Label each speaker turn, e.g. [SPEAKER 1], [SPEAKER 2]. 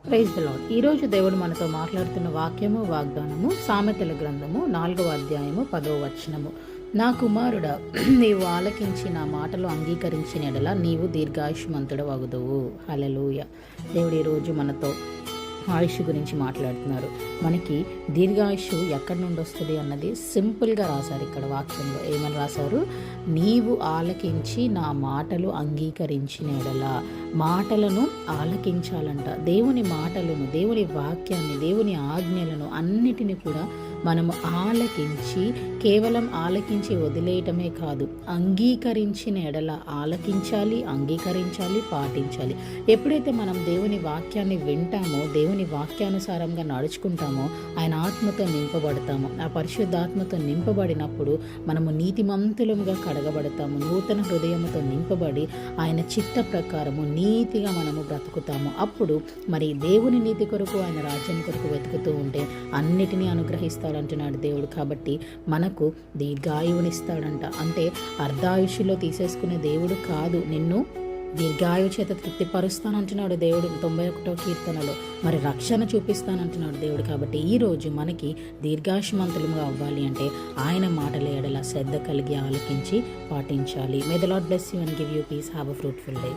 [SPEAKER 1] Praise the lord. ఈరోజు దేవుడు మనతో మాట్లాడుతున్న వాక్యము వాగ్దానము సామెతల గ్రంథము 4వ అధ్యాయము 10వ వచనము. నా కుమారుడా, నీవు ఆలకించి నా మాటలు అంగీకరించిన యెడల నీవు దీర్ఘాయుష్మంతుడు వగుదువు. హల్లెలూయా. దేవుడు ఈరోజు మనతో ఆయుష్ గురించి మాట్లాడుతున్నారు. మనకి దీర్ఘాయుష్ ఎక్కడి నుండి వస్తుంది అన్నది సింపుల్గా రాశారు. ఇక్కడ వాక్యంలో ఏమని రాశారు? నీవు ఆలకించి నా మాటలు అంగీకరించిన యెడల. మాటలను ఆలకించాలంట. దేవుని మాటలను, దేవుని వాక్యాన్ని, దేవుని ఆజ్ఞలను అన్నిటిని కూడా మనము ఆలకించి, కేవలం ఆలకించి వదిలేయటమే కాదు, అంగీకరించిన ఎడల ఆలకించాలి, అంగీకరించాలి, పాటించాలి. ఎప్పుడైతే మనం దేవుని వాక్యాన్ని వింటామో, దేవుని వాక్యానుసారంగా నడుచుకుంటామో, ఆయన ఆత్మతో నింపబడతాము. ఆ పరిశుద్ధాత్మతో నింపబడినప్పుడు మనము నీతిమంతులముగా కడగబడతాము. నూతన హృదయముతో నింపబడి ఆయన చిత్త ప్రకారము నీతిగా మనము బ్రతుకుతాము. అప్పుడు మరి దేవుని నీతి కొరకు, ఆయన రాజ్యం కొరకు వెతుకుతూ ఉంటే అన్నిటినీ అంటున్నాడు దేవుడు. కాబట్టి మనకు దీర్ఘాయువునిస్తాడంట. అంటే అర్ధాయుషులో తీసేసుకునే దేవుడు కాదు, నిన్ను దీర్ఘాయువు చేత తృప్తిపరుస్తానంటున్నాడు దేవుడు 91వ కీర్తనలో. మరి రక్షణ చూపిస్తానంటున్నాడు దేవుడు. కాబట్టి ఈరోజు మనకి దీర్ఘాయుష్మంతులుగా అవ్వాలి అంటే ఆయన మాటల ఎడల శ్రద్ధ కలిగి ఆలకించి పాటించాలి. May the lord bless you and give you peace. Have a fruitful day.